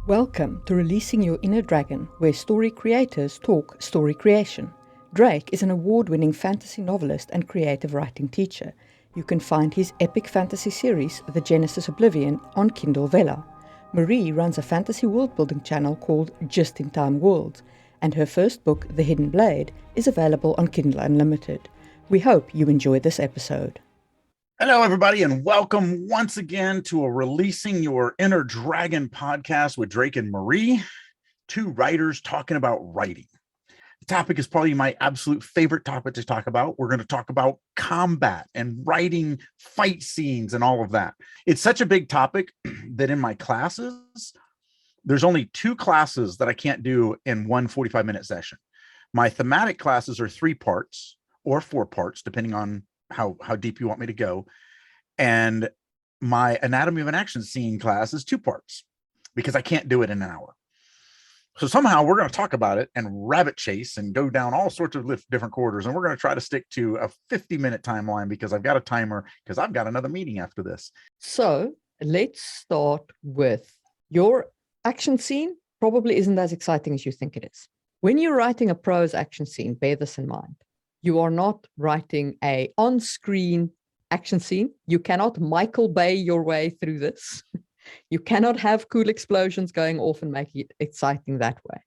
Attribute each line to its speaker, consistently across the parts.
Speaker 1: Welcome to Releasing Your Inner Dragon, where story creators talk story creation. Drake is an award-winning fantasy novelist and creative writing teacher. You can find his epic fantasy series, The Genesis Oblivion, on Kindle Vella. Marie runs a fantasy world-building channel called Just in Time Worlds, and her first book, The Hidden Blade, is available on Kindle Unlimited. We hope you enjoy this episode.
Speaker 2: Hello, everybody, and welcome once again to a Releasing Your Inner Dragon podcast with Drake and Marie, two writers talking about writing. The topic is probably my absolute favorite topic to talk about. We're going to talk about combat and writing fight scenes and all of that. It's such a big topic that in my classes, there's only two classes that I can't do in one 45-minute session. My thematic classes are 3 parts or 4 parts, depending on how deep you want me to go. And my anatomy of an action scene class is 2 parts because I can't do it in an hour. So somehow we're going to talk about it and rabbit chase and go down all sorts of different corridors. And we're going to try to stick to a 50-minute timeline because I've got a timer because I've got another meeting after this.
Speaker 1: So let's start with your action scene. Probably isn't as exciting as you think it is. When you're writing a prose action scene, bear this in mind. You are not writing a on-screen action scene. You cannot Michael Bay your way through this. You cannot have cool explosions going off and make it exciting that way.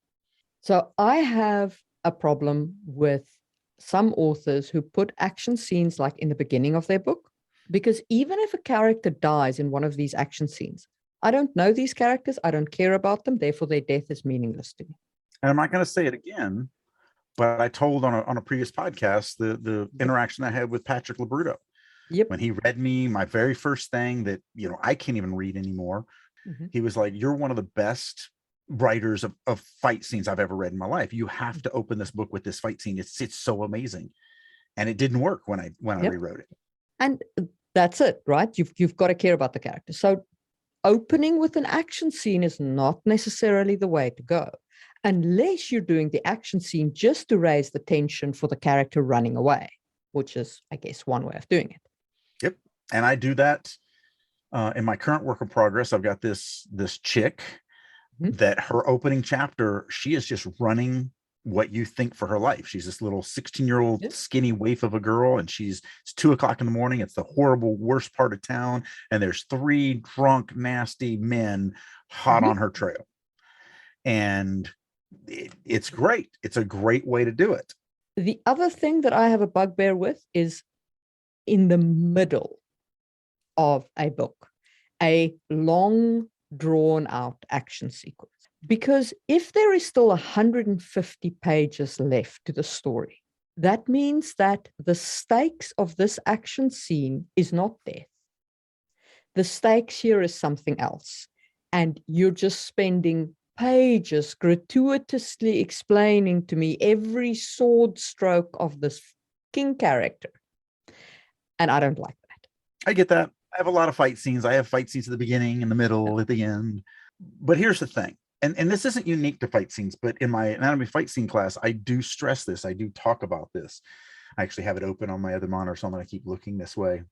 Speaker 1: So I have a problem with some authors who put action scenes like in the beginning of their book, because even if a character dies in one of these action scenes, I don't know these characters, I don't care about them, therefore their death is meaningless to me.
Speaker 2: And I'm not going to say it again, but I told on a previous podcast the interaction I had with Patrick Labruto.
Speaker 1: Yep.
Speaker 2: When he read me my very first thing that, I can't even read anymore. Mm-hmm. He was like, "You're one of the best writers of fight scenes I've ever read in my life. You have to open this book with this fight scene. It's so amazing." And it didn't work when I rewrote it.
Speaker 1: And that's it, right? You've got to care about the character. So opening with an action scene is not necessarily the way to go, unless you're doing the action scene just to raise the tension for the character running away, which is, I guess, one way of doing it.
Speaker 2: Yep. And I do that in my current work in progress. I've got this chick that her opening chapter, she is just running what you think for her life. She's this little 16-year-old skinny waif of a girl, and it's 2:00 in the morning. It's the horrible, worst part of town. And there's 3 drunk, nasty men hot on her trail. And it's great. It's a great way to do it.
Speaker 1: The other thing that I have a bugbear with is in the middle of a book, a long drawn out action sequence. Because if there is still 150 pages left to the story, that means that the stakes of this action scene is not death. The stakes here is something else. And you're just spending pages gratuitously explaining to me every sword stroke of this king character. And I don't like that.
Speaker 2: I get that. I have a lot of fight scenes. I have fight scenes at the beginning, in the middle, at the end. But here's the thing. And this isn't unique to fight scenes, but in my anatomy fight scene class, I do stress this. I do talk about this. I actually have it open on my other monitor, so I'm going to keep looking this way.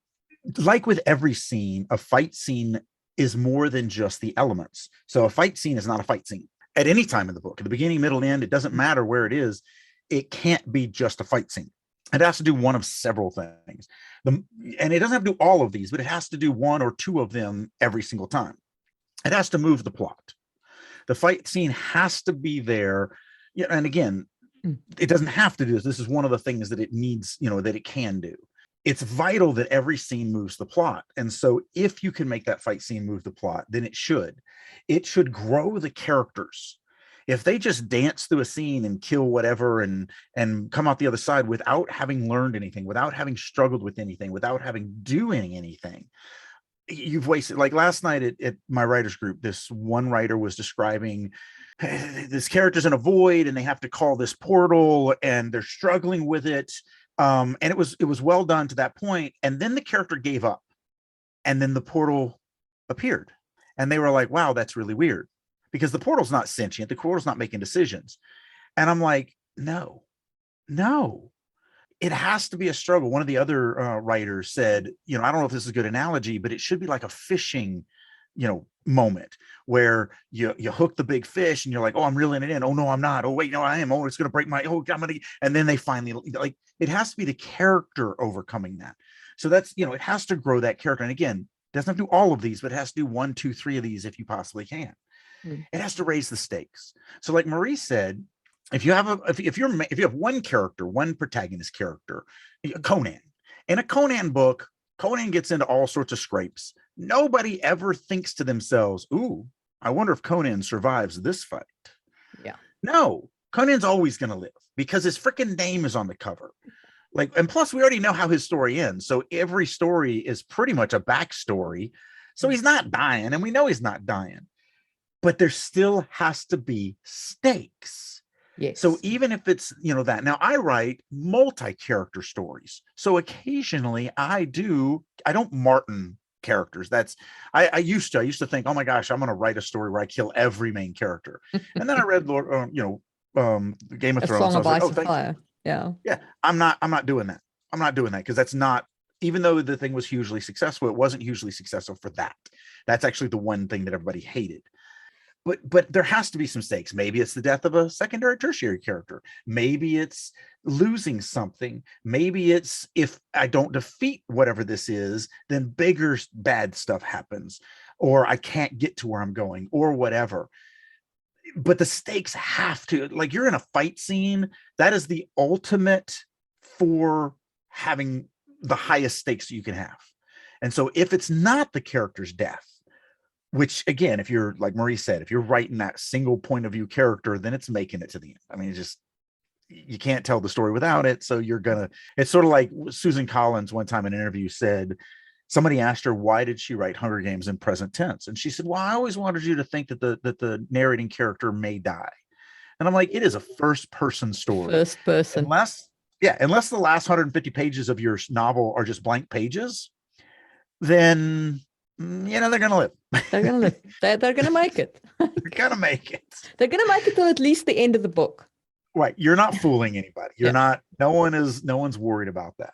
Speaker 2: Like with every scene, a fight scene is more than just the elements. So a fight scene is not a fight scene at any time in the book. At the beginning, middle, end, it doesn't matter where it is. It can't be just a fight scene. It has to do one of several things. And it doesn't have to do all of these, but it has to do 1 or 2 of them every single time. It has to move the plot. The fight scene has to be there. And again, it doesn't have to do this. This is one of the things that it needs, that it can do. It's vital that every scene moves the plot. And so if you can make that fight scene move the plot, then it should. It should grow the characters. If they just dance through a scene and kill whatever and come out the other side without having learned anything, without having struggled with anything, without having doing anything, you've wasted. Like last night at my writers group, this one writer was describing this character's in a void and they have to call this portal and they're struggling with it. And it was well done to that point. And then the character gave up and then the portal appeared and they were like, wow, that's really weird because the portal's not sentient. The portal's not making decisions. And I'm like, no, it has to be a struggle. One of the other writers said, I don't know if this is a good analogy, but it should be like a fishing moment where you hook the big fish and you're like, oh, I'm reeling it in. Oh no, I'm not. Oh wait, no, I am. Oh, it's gonna break my. Oh, I'm gonna. And then they finally, like, it has to be the character overcoming that. So that's, it has to grow that character. And again, it doesn't have to do all of these, but it has to do 1, 2, 3 of these if you possibly can. It has to raise the stakes. So like Marie said, if you have if you have one character, one protagonist character, Conan, in a Conan book, Conan gets into all sorts of scrapes. Nobody ever thinks to themselves, ooh, I wonder if Conan survives this fight.
Speaker 1: Yeah.
Speaker 2: No, Conan's always going to live because his freaking name is on the cover. Like, and plus we already know how his story ends. So every story is pretty much a backstory. So he's not dying, and we know he's not dying, but there still has to be stakes.
Speaker 1: Yes.
Speaker 2: So even if it's, that, now I write multi-character stories. So occasionally I don't Martin characters. That's, I used to think, oh my gosh, I'm going to write a story where I kill every main character. And then I read Game of Thrones.
Speaker 1: Song of Ice
Speaker 2: and
Speaker 1: Fire. Yeah.
Speaker 2: Yeah. I'm not doing that. I'm not doing that because that's not, even though the thing was hugely successful, it wasn't hugely successful for that. That's actually the one thing that everybody hated. But there has to be some stakes. Maybe it's the death of a secondary, tertiary character. Maybe it's losing something. Maybe it's, if I don't defeat whatever this is, then bigger bad stuff happens, or I can't get to where I'm going, or whatever. But the stakes have to, like, you're in a fight scene. That is the ultimate for having the highest stakes you can have. And so if it's not the character's death, which again, if you're, like Marie said, if you're writing that single point of view character, then it's making it to the end. I mean, you can't tell the story without it. So it's sort of like Susan Collins one time in an interview said, somebody asked her, why did she write Hunger Games in present tense? And she said, well, I always wanted you to think that the narrating character may die. And I'm like, it is a first person story.
Speaker 1: First person.
Speaker 2: Unless the last 150 pages of your novel are just blank pages, then they're gonna live.
Speaker 1: They're gonna live. They're gonna make it.
Speaker 2: They're gonna make it.
Speaker 1: They're gonna make it till at least the end of the book.
Speaker 2: Right. You're not fooling anybody. You're not. No one's worried about that.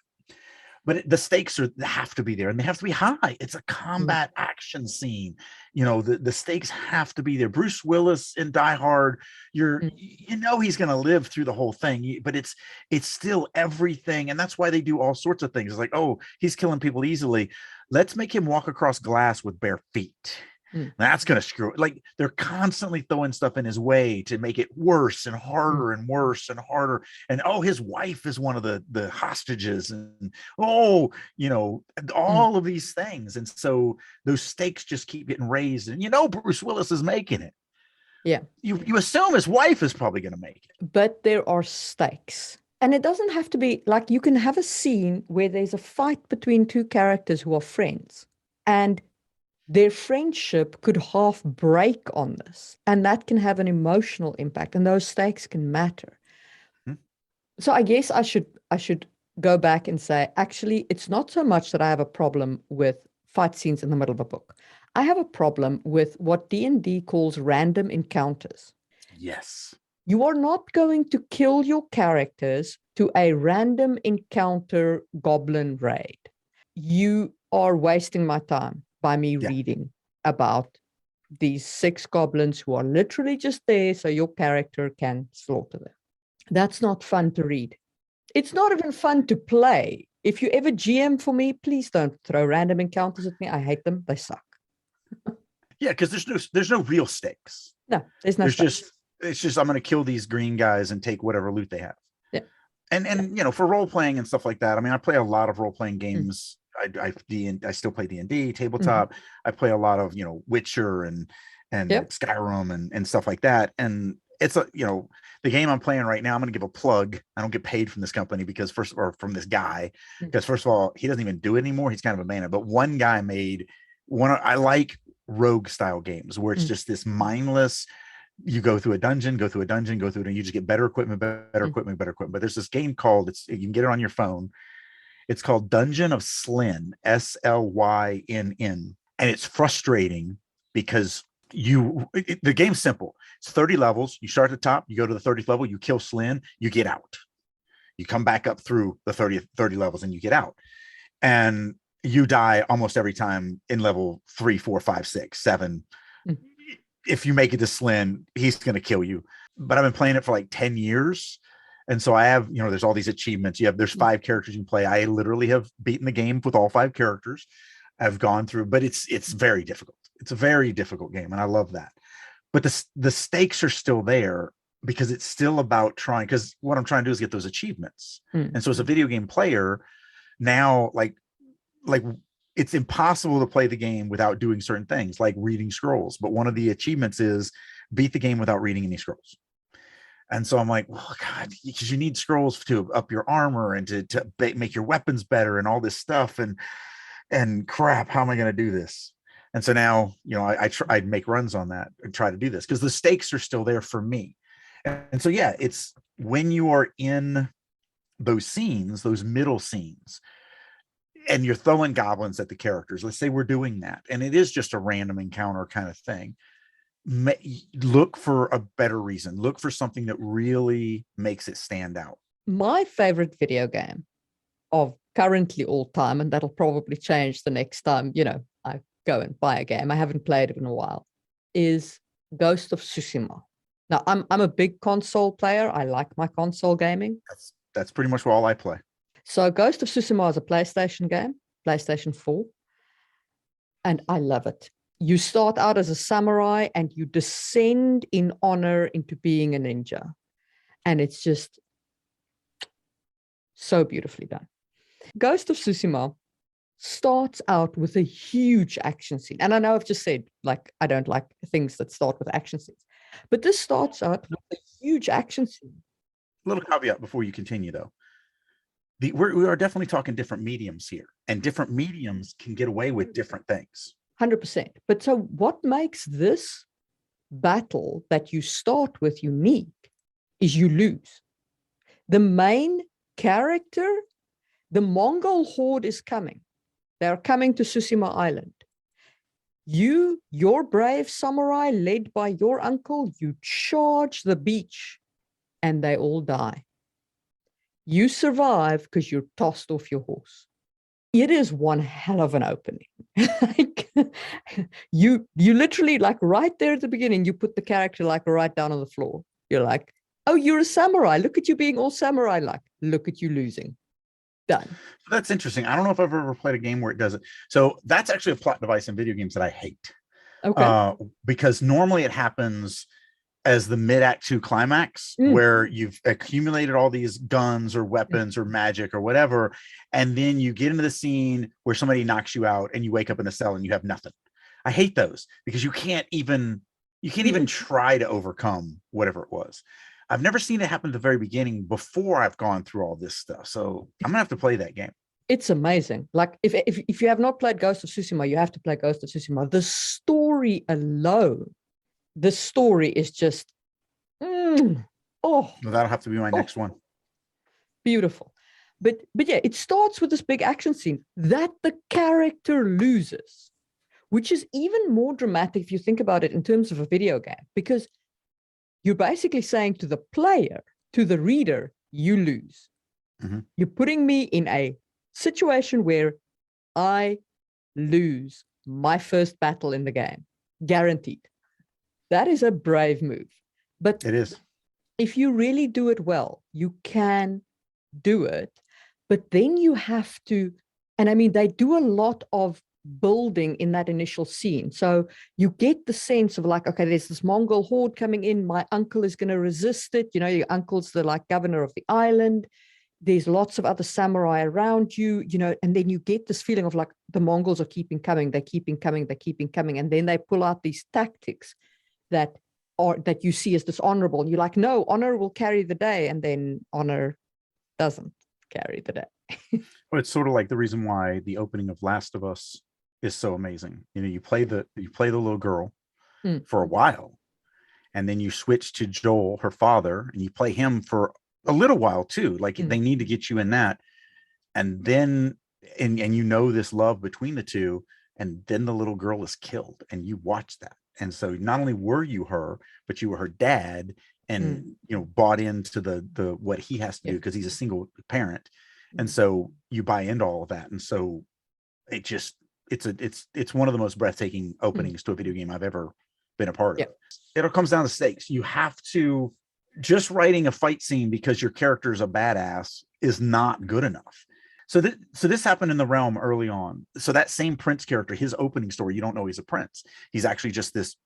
Speaker 2: But the stakes have to be there, and they have to be high. It's a combat action scene. The stakes have to be there. Bruce Willis in Die Hard, he's going to live through the whole thing, but it's still everything. And that's why they do all sorts of things. It's like, oh, he's killing people easily. Let's make him walk across glass with bare feet. That's going to screw it. Like, they're constantly throwing stuff in his way to make it worse and harder and worse and harder. And his wife is one of the hostages, and all of these things. And so those stakes just keep getting raised, and Bruce Willis is making it. Yeah. You assume his wife is probably going to make it.
Speaker 1: But there are stakes. And it doesn't have to be like, you can have a scene where there's a fight between two characters who are friends, and their friendship could half break on this, and that can have an emotional impact, and those stakes can matter. So I guess I should go back and say, actually, it's not so much that I have a problem with fight scenes in the middle of a book. I have a problem with what D&D calls random encounters.
Speaker 2: Yes.
Speaker 1: You are not going to kill your characters to a random encounter goblin raid. You are wasting my time by me reading about these 6 goblins who are literally just there so your character can slaughter them. That's not fun to read. It's not even fun to play. If you ever GM for me, please don't throw random encounters at me. I hate them. They suck.
Speaker 2: Yeah, because there's no real stakes.
Speaker 1: No, there's no stakes.
Speaker 2: It's just I'm going to kill these green guys and take whatever loot they have.
Speaker 1: Yeah.
Speaker 2: And for role playing and stuff like that, I mean, I play a lot of role playing games. I still play D&D tabletop. I play a lot of Witcher and Skyrim and stuff like that. And it's the game I'm playing right now. I'm going to give a plug. I don't get paid from this company from this guy, because first of all, he doesn't even do it anymore. He's kind of abandoned. But one guy made one. I like rogue style games where it's just this mindless. You go through a dungeon, and you just get better equipment. But there's this game called, you can get it on your phone. It's called Dungeon of Slynn, Slynn. And it's frustrating because the game's simple. It's 30 levels. You start at the top, you go to the 30th level, you kill Slynn, you get out. You come back up through the 30 levels and you get out. And you die almost every time in level 3, 4, 5, 6, 7.
Speaker 1: Mm.
Speaker 2: If you make it to Slyn, he's going to kill you. But I've been playing it for like 10 years. And so I have, there's all these achievements. There's 5 characters you can play. I literally have beaten the game with all 5 characters. I've gone through, but it's very difficult. It's a very difficult game. And I love that. But the stakes are still there because it's still about trying, because what I'm trying to do is get those achievements. And so as a video game player now, like it's impossible to play the game without doing certain things like reading scrolls. But one of the achievements is beat the game without reading any scrolls. And so I'm like, well, God, because you need scrolls to up your armor and to make your weapons better and all this stuff. And crap, how am I going to do this? And so now, I'd make runs on that and try to do this because the stakes are still there for me. And so, yeah, it's when you are in those scenes, those middle scenes, and you're throwing goblins at the characters. Let's say we're doing that. And it is just a random encounter kind of thing. Look for a better reason. Look for something that really makes it stand out.
Speaker 1: My favorite video game of currently all time, and that'll probably change the next time, I go and buy a game. I haven't played it in a while, is Ghost of Tsushima. Now, I'm a big console player. I like my console gaming.
Speaker 2: That's pretty much all I play.
Speaker 1: So Ghost of Tsushima is a PlayStation game, PlayStation 4, and I love it. You start out as a samurai and you descend in honor into being a ninja. And it's just so beautifully done. Ghost of Tsushima starts out with a huge action scene. And I know I've just said, I don't like things that start with action scenes. But this starts out with a huge action scene.
Speaker 2: Little caveat before you continue, though. We are definitely talking different mediums here, and different mediums can get away with different things.
Speaker 1: 100%. But so what makes this battle that you start with unique is you lose. The main character, the Mongol horde is coming. They're coming to Tsushima Island. Your brave samurai led by your uncle, you charge the beach and they all die. You survive because you're tossed off your horse. It is one hell of an opening. you literally, right there at the beginning, you put the character right down on the floor. You're like, oh, you're a samurai. Look at you being all samurai-like. Look at you losing. Done.
Speaker 2: That's interesting. I don't know if I've ever played a game where it does it. So that's actually a plot device in video games that I hate.
Speaker 1: Okay.
Speaker 2: Because normally it happens as the mid-act 2 climax, where you've accumulated all these guns or weapons or magic or whatever, and then you get into the scene where somebody knocks you out and you wake up in a cell and you have nothing. I hate those because you can't even try to overcome whatever it was. I've never seen it happen at the very beginning before I've gone through all this stuff. So I'm gonna have to play that game.
Speaker 1: It's amazing. If you have not played Ghost of Tsushima, you have to play Ghost of Tsushima. The story alone, the story is just,
Speaker 2: Well, that'll have to be my next one.
Speaker 1: Beautiful. But yeah, it starts with this big action scene that the character loses, which is even more dramatic if you think about it in terms of a video game, because you're basically saying to the player, to the reader, you lose. You're putting me in a situation where I lose my first battle in the game, guaranteed. That is a brave move. But
Speaker 2: it is.
Speaker 1: If you really do it well, you can do it. But then you have to, and I mean, they do a lot of building in that initial scene. So you get the sense of okay, there's this Mongol horde coming in. My uncle is going to resist it. Your uncle's the governor of the island. There's lots of other samurai around you, and then you get this feeling of the Mongols are keeping coming. They're keeping coming. They're keeping coming. And then they pull out these tactics that you see as dishonorable. And you're like, no, honor will carry the day. And then honor doesn't carry the day.
Speaker 2: Well, it's sort of like the reason why the opening of Last of Us is so amazing. You play the little girl for a while, and then you switch to Joel, her father, and you play him for a little while too. They need to get you in that, and then and this love between the two, and then the little girl is killed, and you watch that. And so not only were you her, but you were her dad, and bought into the what he has to do because he's a single parent. And so you buy into all of that. And so it's one of the most breathtaking openings to a video game I've ever been a part of.
Speaker 1: Yeah.
Speaker 2: It all comes down to stakes. You have to, just writing a fight scene because your character is a badass is not good enough. So this happened in the realm early on. So that same prince character, his opening story, you don't know he's a prince. He's actually just this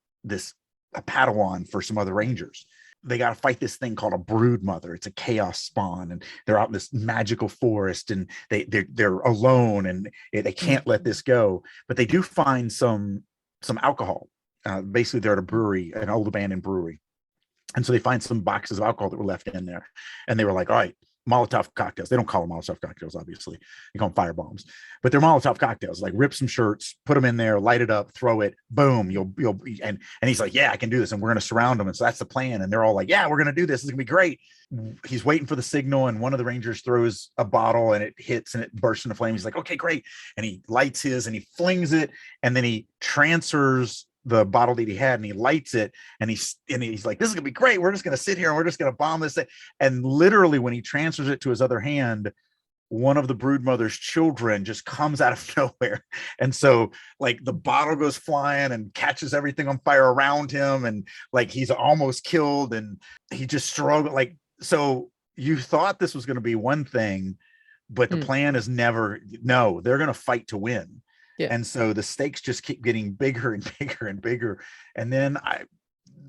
Speaker 2: a Padawan for some other rangers. They got to fight this thing called a brood mother. It's a chaos spawn, and they're out in this magical forest, and they're alone, and they can't let this go. But they do find some alcohol. Basically, they're at a brewery, an old abandoned brewery, and so they find some boxes of alcohol that were left in there, and they were like, all right, Molotov cocktails. They don't call them Molotov cocktails, obviously. They call them firebombs, but they're Molotov cocktails. Like, rip some shirts, put them in there, light it up, throw it, boom. You'll and he's like, yeah, I can do this, and we're gonna surround them. And so that's the plan. And they're all like, yeah, we're gonna do this. It's gonna be great. He's waiting for the signal, and one of the rangers throws a bottle, and it hits, and it bursts into flame. He's like, okay, great. And he lights his, and he flings it, and then he transfers the bottle that he had, and he lights it, and he's like, this is gonna be great. We're just gonna sit here, and we're just gonna bomb this thing. And literally, when he transfers it to his other hand, one of the broodmother's children just comes out of nowhere, and so like the bottle goes flying and catches everything on fire around him, and like he's almost killed, and he just struggled. Like, so you thought this was going to be one thing, but the plan is never. No, they're going to fight to win. Yeah. And so the stakes just keep getting bigger and bigger and bigger. And then I'm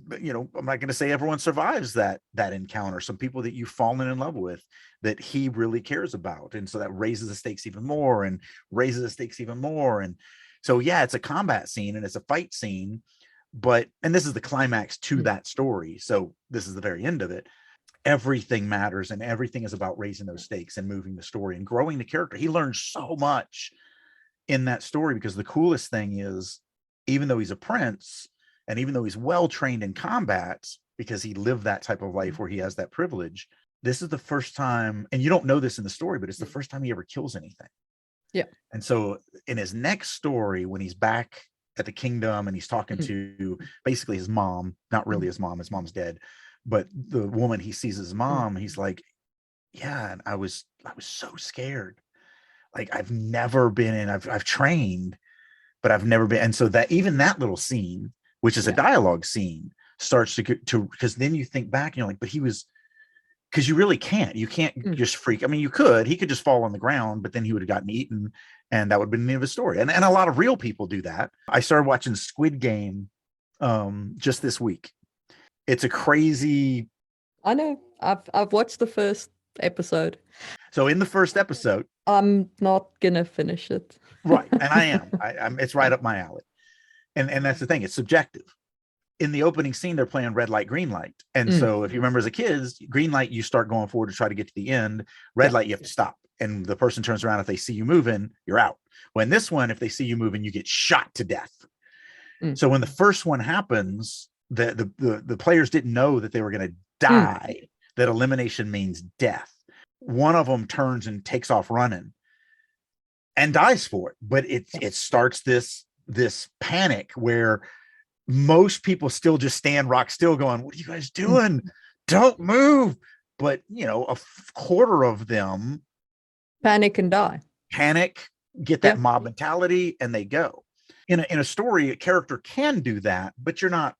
Speaker 2: not going to say everyone survives that encounter. Some people that you've fallen in love with that he really cares about. And so that raises the stakes even more and raises the stakes even more. And so, yeah, it's a combat scene and it's a fight scene, and this is the climax to that story. So this is the very end of it. Everything matters, and everything is about raising those stakes and moving the story and growing the character. He learns so much in that story, because the coolest thing is, even though he's a prince and even though he's well trained in combat, because he lived that type of life where he has that privilege, this is the first time, and you don't know this in the story, but it's the first time he ever kills anything. Yeah. And so in his next story, when he's back at the kingdom and he's talking to basically his mom, not really his mom's dead, but the woman he sees as mom, he's like, yeah, and I was so scared. Like, I've never been in, I've trained, but I've never been. And so that, even that little scene, which is a dialogue scene, starts to because then you think back and you're like, but he was, because you really can't just freak. I mean, he could just fall on the ground, but then he would have gotten eaten, and that would have been the end of his story. And a lot of real people do that. I started watching Squid Game just this week. It's a crazy. I know. I've watched the first episode. So in the first episode, I'm not gonna finish it. Right. And I am. I'm it's right up my alley. And that's the thing, it's subjective. In the opening scene, they're playing red light, green light. And so if you remember as a kid, green light, you start going forward to try to get to the end. Red light, you have to stop. And the person turns around. If they see you moving, you're out. When this one, if they see you moving, you get shot to death. So when the first one happens, the players didn't know that they were going to die, that elimination means death. One of them turns and takes off running and dies for it. But it starts this panic where most people still just stand rock still going, what are you guys doing? Don't move. But, a quarter of them panic and die. Panic, get that mob mentality, and they go. In a story, a character can do that, but you don't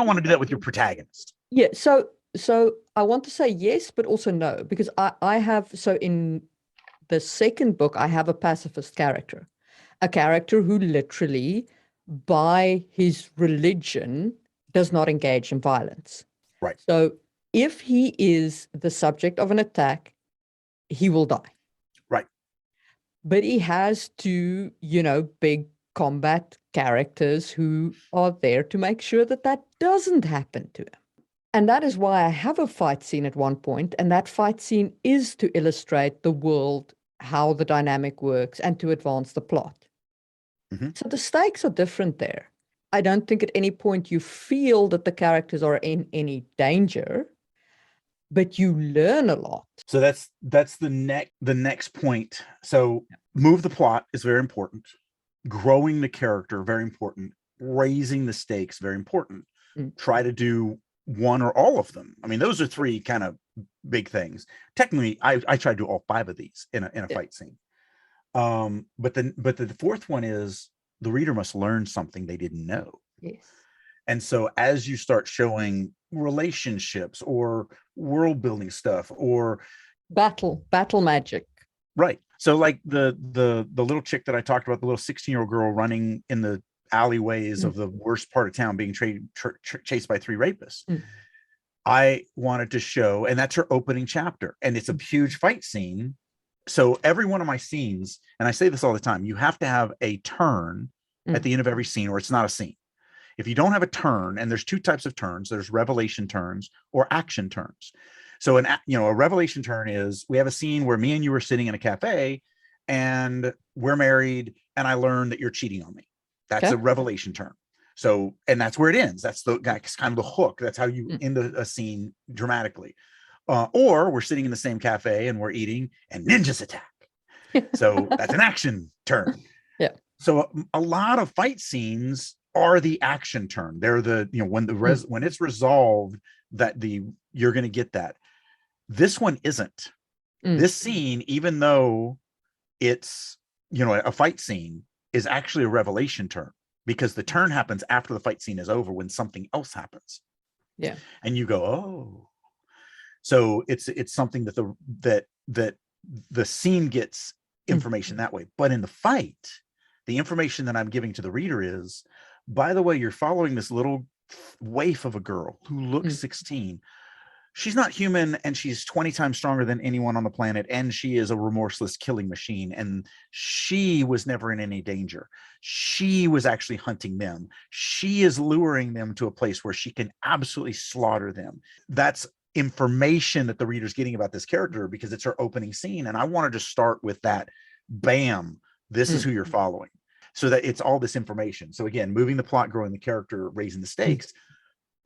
Speaker 2: want to do that with your protagonist. Yeah. So I want to say yes, but also no, because I have, so in the second book, I have a pacifist character, a character who literally, by his religion, does not engage in violence. Right. So if he is the subject of an attack, he will die. Right. But he has two, big combat characters who are there to make sure that doesn't happen to him. And that is why I have a fight scene at one point, and that fight scene is to illustrate the world, how the dynamic works, and to advance the plot. So the stakes are different there. I don't think at any point you feel that the characters are in any danger, but you learn a lot. So that's the next point. So move the plot is very important. Growing the character, very important. Raising the stakes, very important. Try to do one or all of them. I mean, those are three kind of big things. Technically, I try to do all five of these in a fight scene. But the fourth one is the reader must learn something they didn't know.
Speaker 1: Yes.
Speaker 2: And so as you start showing relationships or world building stuff or
Speaker 1: battle magic.
Speaker 2: Right. So like the little chick that I talked about, the little 16-year-old girl running in the alleyways of the worst part of town being chased by 3 rapists. I wanted to show, and that's her opening chapter, and it's a huge fight scene. So every one of my scenes, and I say this all the time, you have to have a turn at the end of every scene or it's not a scene. If you don't have a turn, and there's 2 types of turns, there's revelation turns or action turns. So a revelation turn is, we have a scene where me and you are sitting in a cafe and we're married and I learned that you're cheating on me. That's a revelation turn. So, and that's where it ends. That's kind of the hook. That's how you end a scene dramatically. Or we're sitting in the same cafe and we're eating and ninjas attack. So that's an action turn.
Speaker 1: Yeah.
Speaker 2: So a lot of fight scenes are the action turn. They're the, when it's resolved that you're going to get that. This one isn't. This scene, even though it's, a fight scene, is actually a revelation turn, because the turn happens after the fight scene is over when something else happens.
Speaker 1: Yeah.
Speaker 2: And you go, oh. So it's something that the scene gets information that way. But in the fight, the information that I'm giving to the reader is, by the way, you're following this little waif of a girl who looks 16. She's not human, and she's 20 times stronger than anyone on the planet, and she is a remorseless killing machine, and she was never in any danger. She was actually hunting them. She is luring them to a place where she can absolutely slaughter them. That's information that the reader's getting about this character because it's her opening scene, and I wanted to start with that. Bam, this is who you're following, so that it's all this information. So again, moving the plot, growing the character, raising the stakes,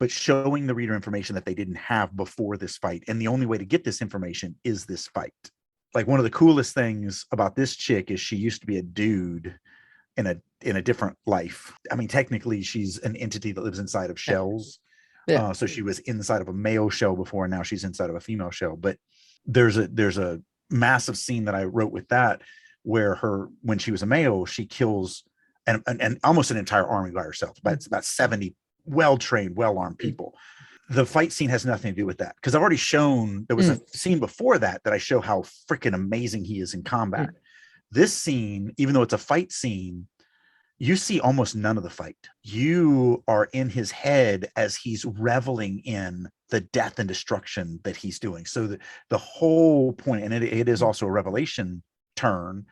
Speaker 2: but showing the reader information that they didn't have before this fight. And the only way to get this information is this fight. Like, one of the coolest things about this chick is she used to be a dude in a different life. I mean, technically she's an entity that lives inside of shells. Yeah. So she was inside of a male shell before, and now she's inside of a female shell. But there's a massive scene that I wrote with that, where when she was a male, she kills and almost an entire army by herself. But it's about 70 well-trained, well-armed people. The fight scene has nothing to do with that, because I've already shown, there was a scene before that I show how freaking amazing he is in combat. This scene, even though it's a fight scene, you see almost none of the fight. You are in his head as he's reveling in the death and destruction that he's doing. So the whole point, and it is also a revelation turn,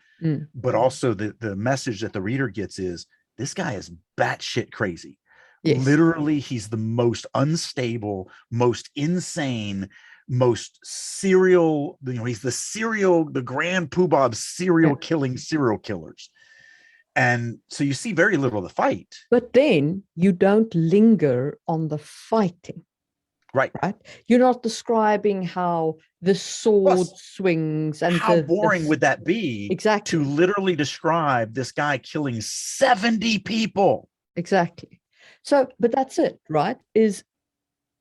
Speaker 2: but also the message that the reader gets is, this guy is batshit crazy. Yes. Literally, he's the most unstable, most insane, most serial, he's the grand poobah of serial killers. And so you see very little of the fight.
Speaker 1: But then you don't linger on the fighting.
Speaker 2: Right.
Speaker 1: You're not describing how the sword swings and
Speaker 2: how boring would that be?
Speaker 1: Exactly.
Speaker 2: To literally describe this guy killing 70 people.
Speaker 1: Exactly. So, but that's it, right? Is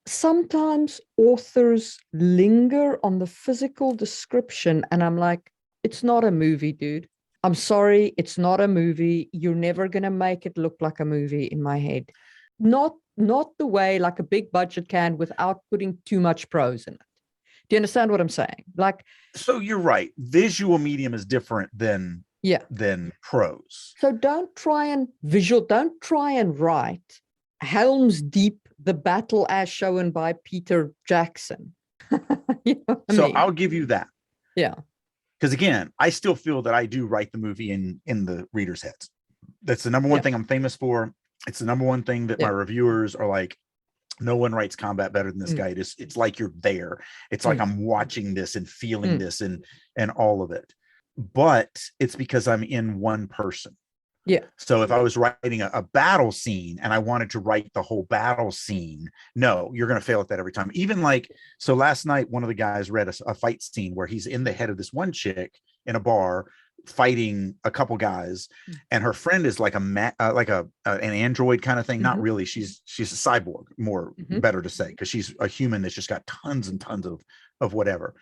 Speaker 1: sometimes authors linger on the physical description, and I'm like, it's not a movie, dude. I'm sorry, it's not a movie. You're never going to make it look like a movie in my head. Not the way like a big budget can, without putting too much prose in it. Do you understand what I'm saying? Like,
Speaker 2: so you're right. Visual medium is different than prose.
Speaker 1: So don't try and write Helm's Deep, the battle as shown by Peter Jackson. You know what I mean?
Speaker 2: I'll give you that.
Speaker 1: Yeah.
Speaker 2: Because again, I still feel that I do write the movie in the reader's heads. That's the number one thing I'm famous for. It's the number one thing that my reviewers are like, no one writes combat better than this guy. It's like you're there. It's like I'm watching this and feeling this and all of it. But it's because I'm in one person.
Speaker 1: Yeah.
Speaker 2: So if I was writing a battle scene and I wanted to write the whole battle scene, no, you're going to fail at that every time. Even so last night, one of the guys read a fight scene where he's in the head of this one chick in a bar fighting a couple guys, and her friend is like an android kind of thing. Not really. She's a cyborg, more better to say, because she's a human that's just got tons and tons of whatever.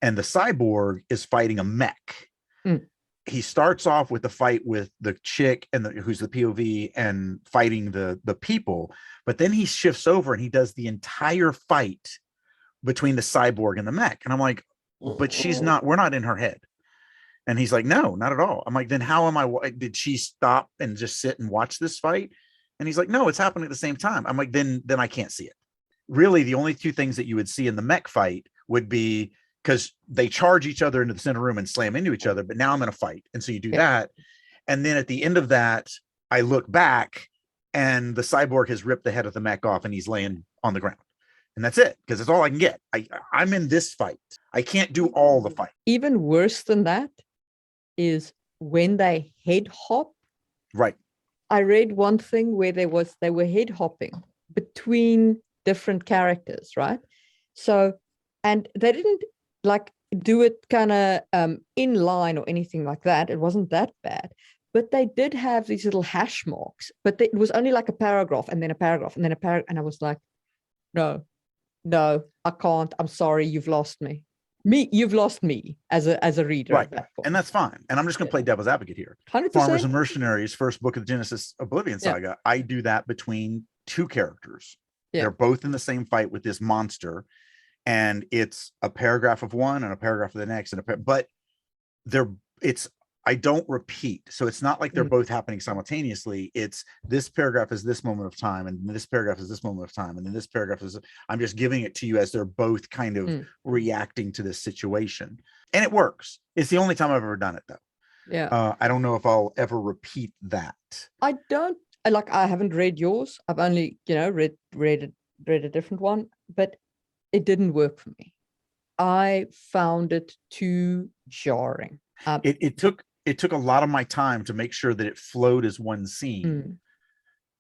Speaker 2: And the cyborg is fighting a mech. he starts off with the fight with the chick and who's the POV and fighting the people, but then he shifts over and he does the entire fight between the cyborg and the mech. And I'm like, but we're not in her head. And he's like, no, not at all. I'm like, then how am I, did she stop and just sit and watch this fight? And he's like, no, it's happening at the same time. I'm like, then I can't see it. Really, the only two things that you would see in the mech fight would be, because they charge each other into the center room and slam into each other, but now I'm in a fight. And so you do that. And then at the end of that, I look back and the cyborg has ripped the head of the mech off and he's laying on the ground. And that's it, because it's all I can get. I'm in this fight. I can't do all the fight.
Speaker 1: Even worse than that is when they head hop.
Speaker 2: Right.
Speaker 1: I read one thing where they were head hopping between different characters, right? So, and they didn't like do it kind of in line or anything like that. It wasn't that bad, but they did have these little hash marks, but it was only like a paragraph and then a paragraph and then a paragraph. And I was like, no, I can't. I'm sorry. You've lost me. You've lost me as a reader.
Speaker 2: Right. And that's fine. And I'm just going to play devil's advocate here.
Speaker 1: 100%.
Speaker 2: Farmers and Mercenaries, first book of the Genesis Oblivion saga. I do that between two characters. They're both in the same fight with this monster. And it's a paragraph of one and a paragraph of the next, but I don't repeat. So it's not like they're both happening simultaneously. It's this paragraph is this moment of time, and this paragraph is this moment of time, and then this paragraph is, I'm just giving it to you as they're both kind of reacting to this situation. And it works. It's the only time I've ever done it, though.
Speaker 1: Yeah.
Speaker 2: I don't know if I'll ever repeat that.
Speaker 1: I haven't read yours. I've only, read a different one, but it didn't work for me. I found it too jarring.
Speaker 2: It took a lot of my time to make sure that it flowed as one scene,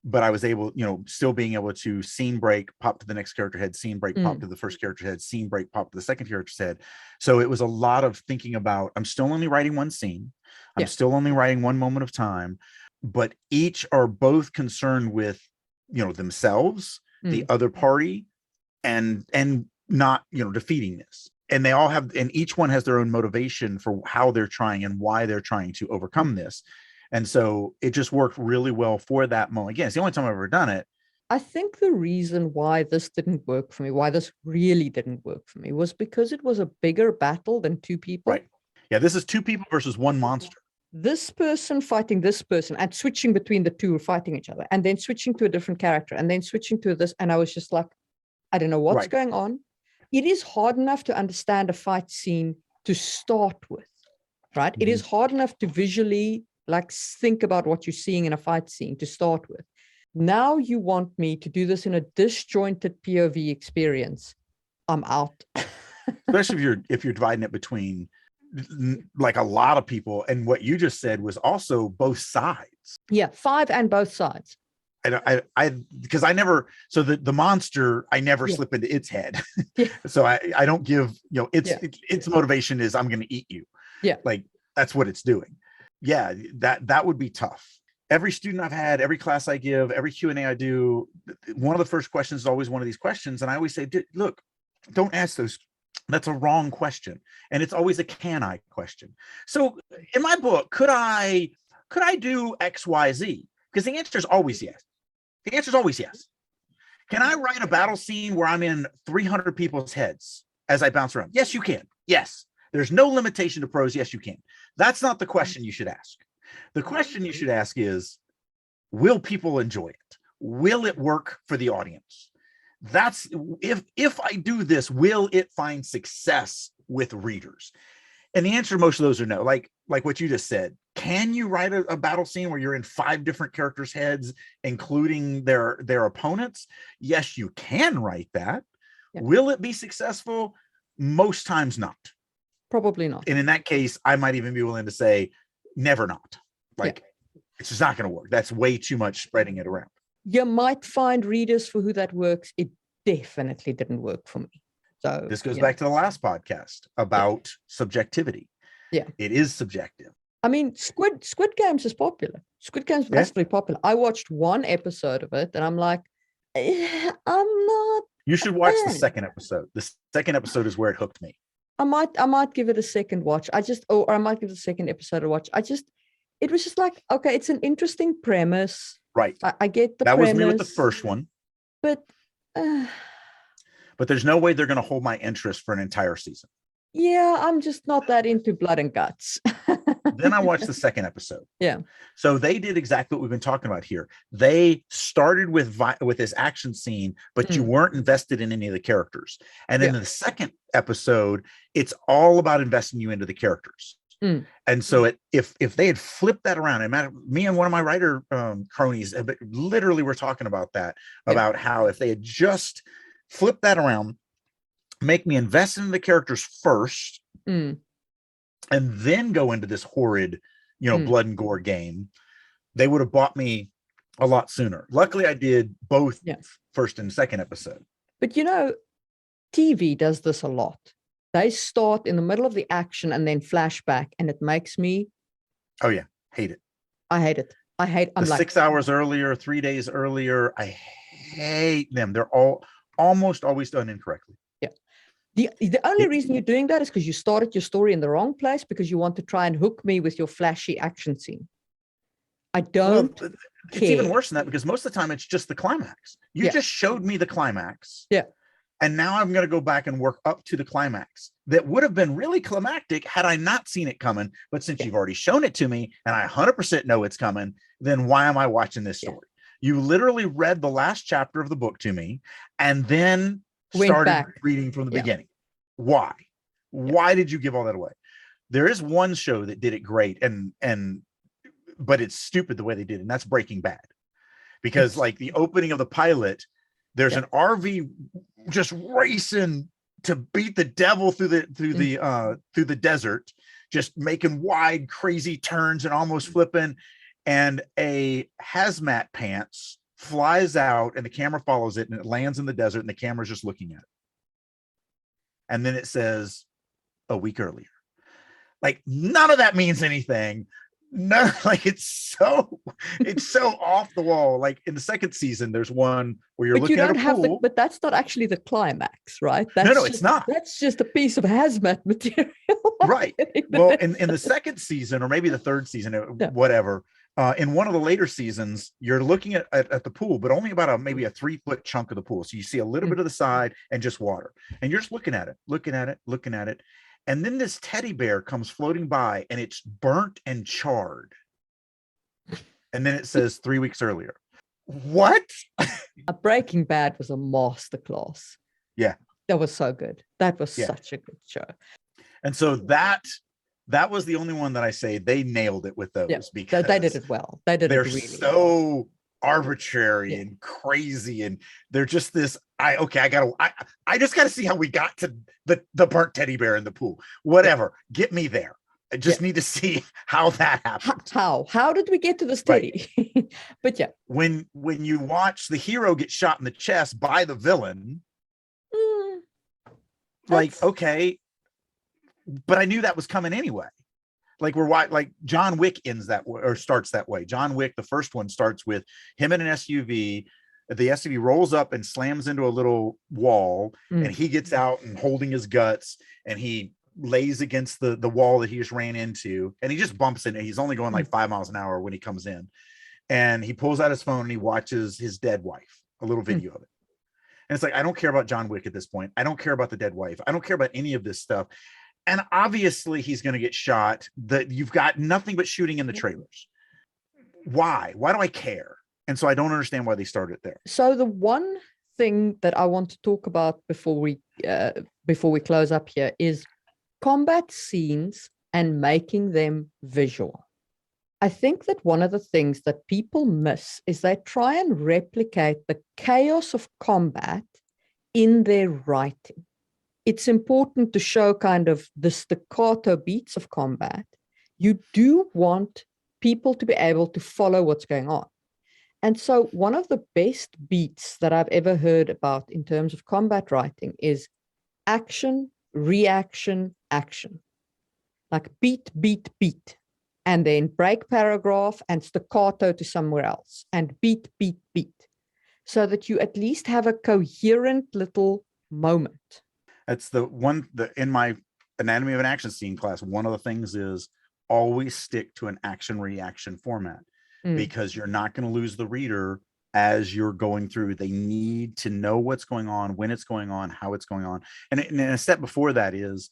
Speaker 2: but I was able, still being able to scene break, pop to the next character head, scene break, pop to the first character head, scene break, pop to the second character's head. So it was a lot of thinking about, I'm still only writing one scene. I'm still only writing one moment of time, but each are both concerned with, themselves, the other party, and not, defeating this. And they all have, and each one has their own motivation for how they're trying and why they're trying to overcome this. And so it just worked really well for that moment. Again, it's the only time I've ever done it.
Speaker 1: I think the reason why this didn't work for me, why this really didn't work for me, was because it was a bigger battle than two people.
Speaker 2: Right. Yeah, this is two people versus one monster.
Speaker 1: This person fighting this person and switching between the two fighting each other, and then switching to a different character, and then switching to this. And I was just like, I don't know what's going on. It is hard enough to understand a fight scene to start with, right? It is hard enough to visually think about what you're seeing in a fight scene to start with. Now you want me to do this in a disjointed POV experience. I'm out.
Speaker 2: Especially if you're dividing it between like a lot of people, and what you just said was also both sides. Yeah,
Speaker 1: 5 and both sides.
Speaker 2: Because I never, so the monster, I never slip into its head. So I don't give, its motivation is I'm going to eat you.
Speaker 1: Yeah.
Speaker 2: Like that's what it's doing. Yeah. That would be tough. Every student I've had, every class I give, every Q&A I do, one of the first questions is always one of these questions. And I always say, look, don't ask those. That's a wrong question. And it's always a can I question. So in my book, could I do X, Y, Z? Because the answer is always yes. The answer is always yes. Can I write a battle scene where I'm in 300 people's heads as I bounce around? Yes, you can. Yes. There's no limitation to prose. Yes, you can. That's not the question you should ask. The question you should ask is, will people enjoy it? Will it work for the audience? That's if I do this, will it find success with readers? And the answer to most of those are no. Like what you just said. Can you write a battle scene where you're in 5 different characters' heads, including their opponents? Yes, you can write that. Yeah. Will it be successful? Most times not.
Speaker 1: Probably not.
Speaker 2: And in that case, I might even be willing to say never not. It's just not going to work. That's way too much spreading it around.
Speaker 1: You might find readers for who that works. It definitely didn't work for me. So
Speaker 2: this goes back to the last podcast about subjectivity.
Speaker 1: Yeah.
Speaker 2: It is subjective.
Speaker 1: I mean, Squid Games is popular. Squid Games is massively popular. I watched one episode of it and I'm like, I'm not.
Speaker 2: You should watch the second episode. The second episode is where it hooked me.
Speaker 1: I might give it a second watch. Or I might give it a second episode a watch. It was just like, okay, it's an interesting premise.
Speaker 2: Right.
Speaker 1: I get the
Speaker 2: that
Speaker 1: premise.
Speaker 2: was me with the first one.
Speaker 1: But
Speaker 2: there's no way they're going to hold my interest for an entire season.
Speaker 1: Yeah, I'm just not that into blood and guts.
Speaker 2: Then I watched the second episode.
Speaker 1: Yeah.
Speaker 2: So they did exactly what we've been talking about here. They started with this action scene, but you weren't invested in any of the characters. And in the second episode, it's all about investing you into the characters. And so if they had flipped that around, and me and one of my writer cronies literally were talking about that, about how if they had just flipped that around, make me invest in the characters first, and then go into this horrid, blood and gore game, they would have bought me a lot sooner. Luckily, I did both first and second episode.
Speaker 1: But TV does this a lot. They start in the middle of the action and then flashback, and it makes me
Speaker 2: hate it.
Speaker 1: I hate it. I'm like
Speaker 2: 6 hours earlier, 3 days earlier. I hate them. They're almost always done incorrectly.
Speaker 1: The only reason you're doing that is because you started your story in the wrong place, because you want to try and hook me with your flashy action scene. I don't care.
Speaker 2: It's even worse than that, because most of the time it's just the climax. You just showed me the climax.
Speaker 1: Yeah.
Speaker 2: And now I'm going to go back and work up to the climax. That would have been really climactic had I not seen it coming. But since you've already shown it to me and I 100% know it's coming, then why am I watching this story? You literally read the last chapter of the book to me and then started reading from the beginning. Why? Why did you give all that away? There is one show that did it great, but it's stupid the way they did it, and that's Breaking Bad. Because like the opening of the pilot, there's an RV just racing to beat the devil through the desert, just making wide, crazy turns and almost flipping, and a hazmat pants flies out and the camera follows it and it lands in the desert and the camera's just looking at it. And then it says a week earlier. Like none of that means anything. No, like it's so off the wall. Like in the second season, there's one where you're looking at a pool.
Speaker 1: But that's not actually the climax, right?
Speaker 2: It's not.
Speaker 1: That's just a piece of hazmat material.
Speaker 2: Right. Well, in the second season, or maybe the third season, whatever, in one of the later seasons, you're looking at the pool, but only about maybe a 3-foot chunk of the pool. So you see a little bit of the side and just water. And you're just looking at it. And then this teddy bear comes floating by and it's burnt and charred. And then it says 3 weeks earlier. What?
Speaker 1: Breaking Bad was a masterclass.
Speaker 2: Yeah.
Speaker 1: That was so good. That was such a good show.
Speaker 2: And so that was the only one that I say they nailed it with those, because
Speaker 1: they did it well. They're really
Speaker 2: so arbitrary and crazy, and they're just this. I just gotta see how we got to the burnt teddy bear in the pool. Whatever, get me there. I just need to see how that happened.
Speaker 1: How did we get to this teddy? Right. But
Speaker 2: when you watch the hero get shot in the chest by the villain, okay, but I knew that was coming anyway. Like John Wick ends that way, or starts that way. John Wick, the first one, starts with him in an SUV. The SUV rolls up and slams into a little wall, and he gets out and holding his guts, and he lays against the wall that he just ran into, and he just bumps into. He's only going like 5 miles an hour when he comes in, and he pulls out his phone and he watches his dead wife, a little video of it. And it's like, I don't care about John Wick at this point. I don't care about the dead wife. I don't care about any of this stuff. And obviously he's going to get shot. You've got nothing but shooting in the trailers. Why do I care? And so I don't understand why they started there.
Speaker 1: So the one thing that I want to talk about before we close up here is combat scenes and making them visual. I think that one of the things that people miss is they try and replicate the chaos of combat in their writing. It's important to show kind of the staccato beats of combat. You do want people to be able to follow what's going on. And so one of the best beats that I've ever heard about in terms of combat writing is action, reaction, action. Like beat, beat, beat. And then break paragraph and staccato to somewhere else. And beat, beat, beat. So that you at least have a coherent little moment.
Speaker 2: That's the one in my anatomy of an action scene class, one of the things is always stick to an action reaction format, because you're not going to lose the reader as you're going through. They need to know what's going on, when it's going on, how it's going on. And a step before that is,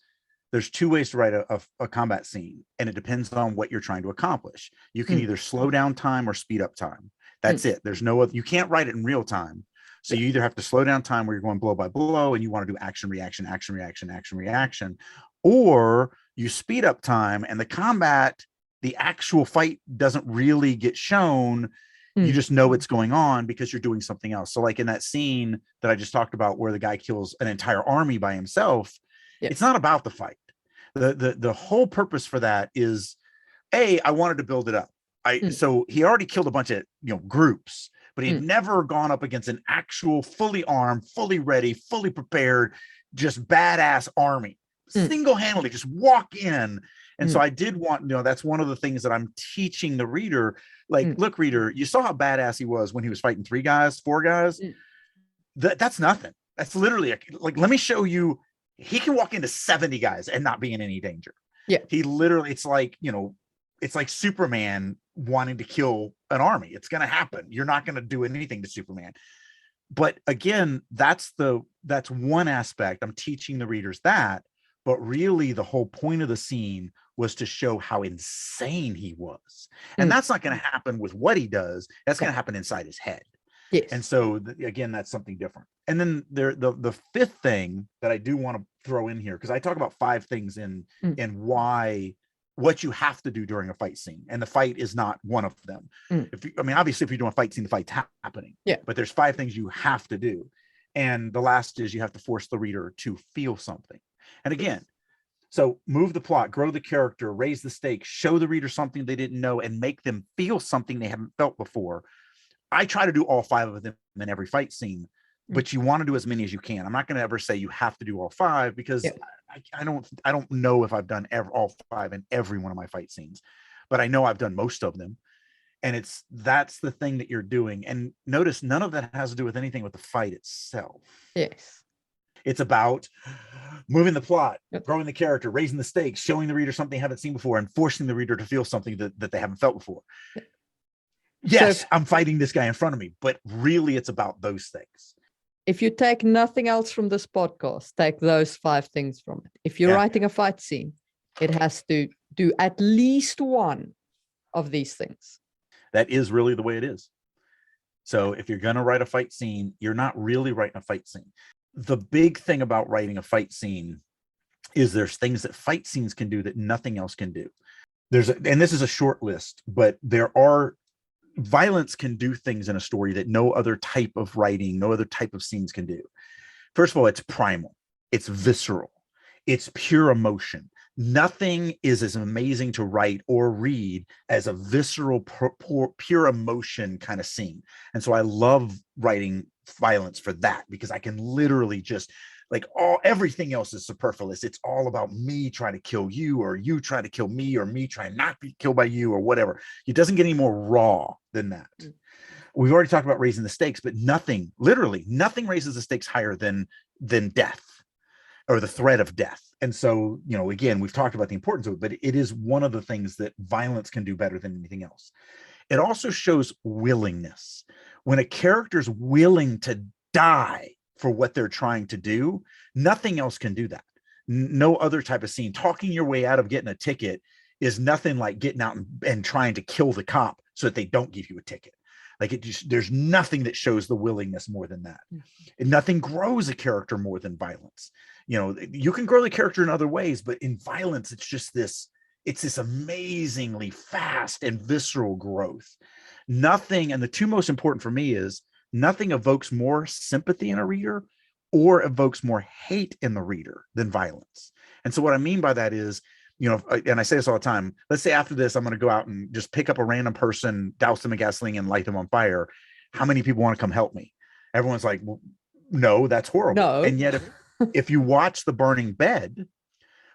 Speaker 2: there's two ways to write a combat scene, and it depends on what you're trying to accomplish. You can either slow down time or speed up time. That's it. There's no other, you can't write it in real time. So you either have to slow down time where you're going blow by blow and you want to do action, reaction, action, reaction, action, reaction, or you speed up time and the combat, the actual fight doesn't really get shown. You just know what's going on because you're doing something else. So like in that scene that I just talked about where the guy kills an entire army by himself, it's not about the fight. The whole purpose for that is, I wanted to build it up. So he already killed a bunch of groups, but he'd never gone up against an actual fully armed, fully ready, fully prepared, just badass army. Single-handedly just walk in. And so I did want, that's one of the things that I'm teaching the reader. Like, look, reader, you saw how badass he was when he was fighting 4 guys. That's nothing. That's literally like, let me show you. He can walk into 70 guys and not be in any danger. He literally, it's like Superman wanting to kill an army. It's going to happen. You're not going to do anything to Superman. But again, that's one aspect. I'm teaching the readers that, but really the whole point of the scene was to show how insane he was. And that's not going to happen with what he does. That's going to happen inside his head. And so again, that's something different. And then the fifth thing that I do want to throw in here, because I talk about 5 things in what you have to do during a fight scene, and the fight is not one of them. Obviously, if you're doing a fight scene, the fight's happening. But there's 5 things you have to do, and the last is you have to force the reader to feel something. And again, so move the plot, grow the character, raise the stakes, show the reader something they didn't know, and make them feel something they haven't felt before. I try to do all 5 of them in every fight scene, but you want to do as many as you can. I'm not going to ever say you have to do all 5, because I don't know if I've done all 5 in every one of my fight scenes, but I know I've done most of them. And that's the thing that you're doing. And notice none of that has to do with anything with the fight itself. It's about moving the plot, growing the character, raising the stakes, showing the reader something they haven't seen before, and forcing the reader to feel something that they haven't felt before. Yes, I'm fighting this guy in front of me, but really it's about those things.
Speaker 1: If you take nothing else from this podcast, take those 5 things from it. If you're writing a fight scene, it has to do at least one of these things.
Speaker 2: That is really the way it is. So if you're going to write a fight scene, you're not really writing a fight scene. The big thing about writing a fight scene is there's things that fight scenes can do that nothing else can do. And this is a short list, but violence can do things in a story that no other type of writing, no other type of scenes can do. First of all, it's primal, it's visceral, it's pure emotion. Nothing is as amazing to write or read as a visceral, pure emotion kind of scene. And so I love writing violence for that, because I can literally just everything else is superfluous. It's all about me trying to kill you, or you try to kill me, or me trying not to be killed by you, or whatever. It doesn't get any more raw than that. We've already talked about raising the stakes, but literally nothing raises the stakes higher than death, or the threat of death. And so, again, we've talked about the importance of it, but it is one of the things that violence can do better than anything else. It also shows willingness. When a character's willing to die for what they're trying to do, nothing else can do that. No other type of scene. Talking your way out of getting a ticket is nothing like getting out and trying to kill the cop so that they don't give you a ticket. There's nothing that shows the willingness more than that. And nothing grows a character more than violence. You can grow the character in other ways, but in violence, it's this amazingly fast and visceral growth. Nothing, and the 2 most important for me is, nothing evokes more sympathy in a reader or evokes more hate in the reader than violence. And so what I mean by that is, and I say this all the time, let's say after this, I'm going to go out and just pick up a random person, douse them in gasoline, and light them on fire. How many people want to come help me? Everyone's like, well, no, that's horrible. No. And yet if you watch The Burning Bed,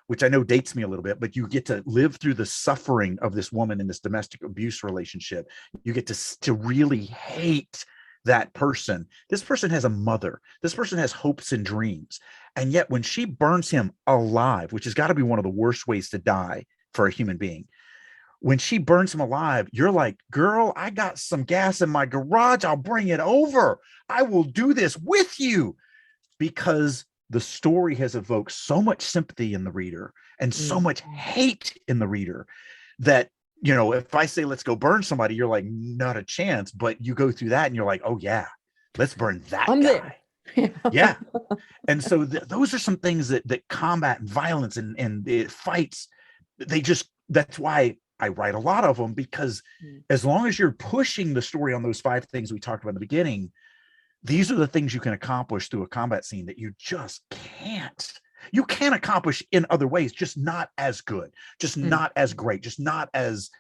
Speaker 2: which I know dates me a little bit, but you get to live through the suffering of this woman in this domestic abuse relationship. You get to really hate that person. This person has a mother. This person has hopes and dreams. And yet when she burns him alive, which has got to be one of the worst ways to die for a human being, when she burns him alive, you're like, girl, I got some gas in my garage. I'll bring it over. I will do this with you, because the story has evoked so much sympathy in the reader and so much hate in the reader that, you know, if I say, let's go burn somebody, you're like, not a chance. But you go through that and you're like, oh yeah, let's burn that
Speaker 1: I'm
Speaker 2: guy.
Speaker 1: there.
Speaker 2: Yeah. And so those are some things that combat violence and it fights. That's why I write a lot of them, because as long as you're pushing the story on those 5 things we talked about in the beginning, these are the things you can accomplish through a combat scene that you just can't. You can accomplish in other ways, just not as good, just not as great, just not as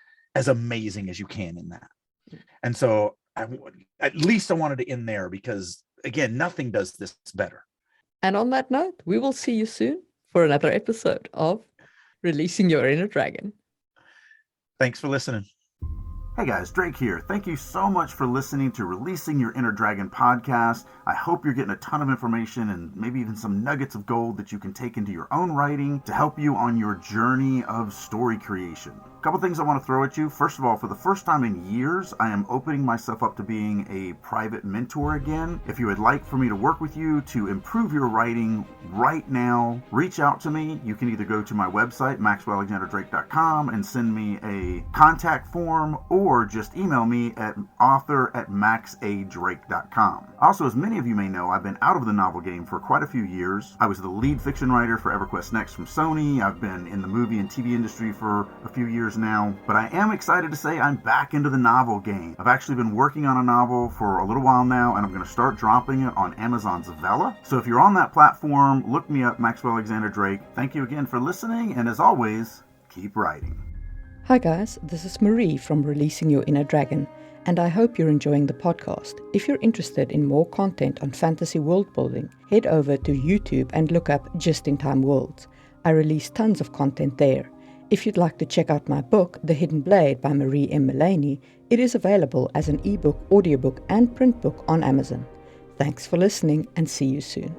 Speaker 2: amazing as you can in that. And so at least I wanted to end there, because again, nothing does this better.
Speaker 1: And on that note, we will see you soon for another episode of Releasing Your Inner Dragon.
Speaker 2: Thanks for listening.
Speaker 3: Hey guys, Drake here. Thank you so much for listening to Releasing Your Inner Dragon podcast. I hope you're getting a ton of information and maybe even some nuggets of gold that you can take into your own writing to help you on your journey of story creation. A couple things I want to throw at you. First of all, for the first time in years, I am opening myself up to being a private mentor again. If you would like for me to work with you to improve your writing right now, reach out to me. You can either go to my website, maxwellalexanderdrake.com, and send me a contact form, or just email me at author@maxadrake.com. Also, as many of you may know, I've been out of the novel game for quite a few years. I was the lead fiction writer for EverQuest Next from Sony. I've been in the movie and TV industry for a few years now, but I am excited to say I'm back into the novel game. I've actually been working on a novel for a little while now, and I'm going to start dropping it on Amazon's Vella. So if you're on that platform, look me up, Maxwell Alexander Drake. Thank you again for listening, and as always, keep writing.
Speaker 1: Hi guys, this is Marie from Releasing Your Inner Dragon, and I hope you're enjoying the podcast. If you're interested in more content on fantasy world building, head over to YouTube and look up Just in Time Worlds. I release tons of content there. If you'd like to check out my book, The Hidden Blade by Marie M. Mullaney, it is available as an ebook, audiobook, and print book on Amazon. Thanks for listening, and see you soon.